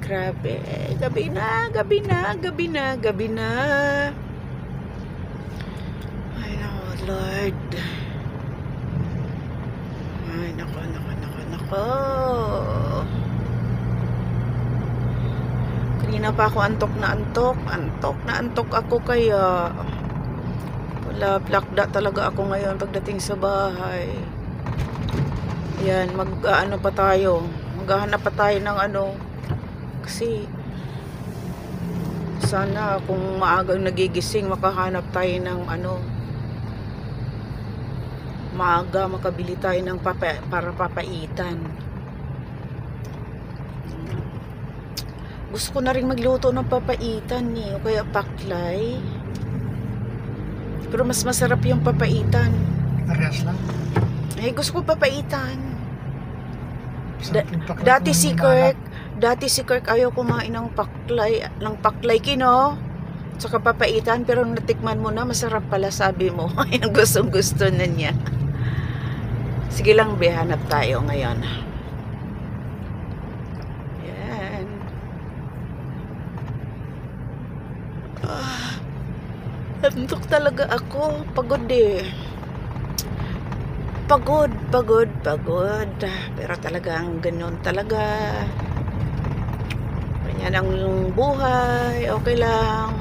Grabe. Gabi na, gabi na, gabi na, gabi na. Ay, nako, Lord. Ay, nako, nako, nako, nako. Kanina pa ako antok na antok. Antok na antok ako kaya. Wala, plakda talaga ako ngayon pagdating sa bahay. Yan, mag-ano pa tayo. Maghahanap pa tayo ng ano. Kasi sana kung maagang nagigising makahanap tayo ng ano, maaga makabili tayo ng para papaitan. Gusto ko na rin magluto ng papaitan o kaya paklay, pero mas masarap yung papaitan. Parehas lang. Gusto ko papaitan. Dati si Kirk ayaw kumain ng paklay kino, tsaka papaitan, pero natikman mo na, masarap pala sabi mo. Ayan, gustong gusto na niya. Sige lang, hanap tayo ngayon. Yan. Antok talaga ako, pagod eh. Pagod. Pero talagang ganun talaga. Ganyan ang buhay. Okay lang.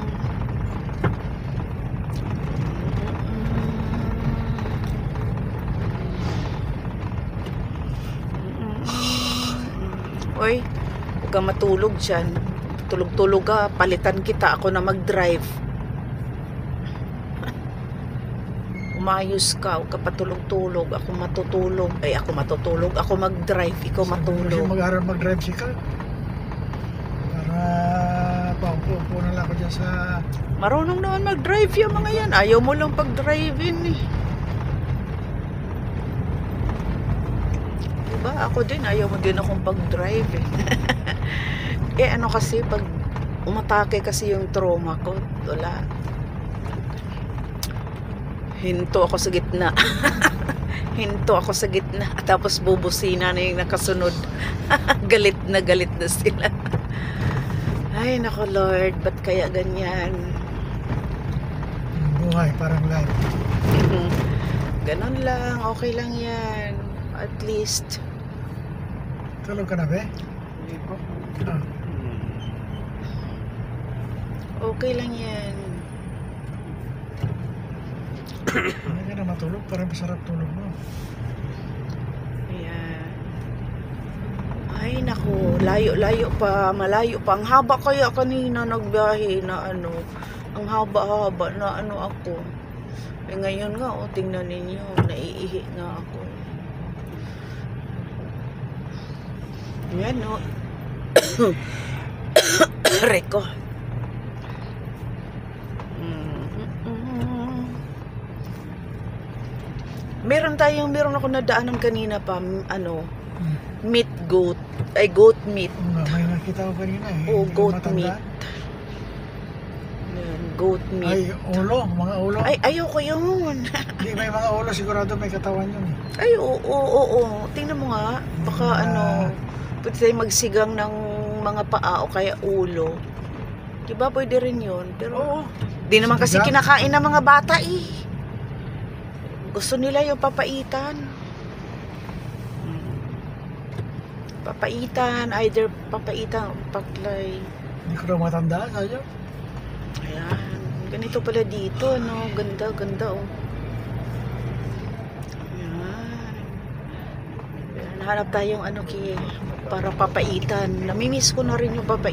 Oy, huwag kang matulog dyan. Tulog-tulog ka. Palitan kita. Ako na mag-drive. Umayos ka, huwag ka patulog-tulog. Ako matutulog. Ay, ako matutulog. Ako mag-drive, ikaw matulog. Mag-aral mag-drive si Carl. Para paupo na lang ako dyan sa... Marunong naman mag-drive yung mga yan. Ayaw mo lang pag-drive-in eh. Diba? Ako din, ayaw mo din akong pag-drive eh. Ano kasi, pag umatake kasi yung trauma ko, wala. Hinto ako sa gitna. Hinto ako sa gitna. Tapos bubusina na yung nakasunod. Galit na sila. Ay, nako Lord. Ba't kaya ganyan? Buhay, parang life. Ganon lang. Okay lang yan. At least. Tulog ka na, be? Okay lang yan. Hindi ka na matulog, parang masarap tulog mo. Ayan. Ay naku, layo pa, malayo pa. Ang haba kaya kanina nagbiyahe na ano, ang haba na ano ako. Ngayon nga, tingnan ninyo, naiihi na ako. Ayan o. Reko. Meron ako nadaanan kanina pa, ano, meat goat, ay goat meat. May nakita ko kanina eh. Oh, goat meat. Yan, goat meat. Ay, ulo, mga ulo. Ay, ayoko yun. Hindi, may mga ulo, sigurado may katawan yun eh. Ay, oo. Tingnan mo nga, baka ano, pwede tayo magsigang ng mga paa o kaya ulo. Diba, pwede rin yun. Pero, di naman kasi kinakain ng mga bata eh. Gusto nila yung papaitan. Papaitan, either papaitan o paklay. Hindi ko na matanda, sayo. Ayan. Ganito pala dito, no? Ganda oh. Ayan. Hanap tayong ano para papaitan. Namimiss ko na rin yung papaitan.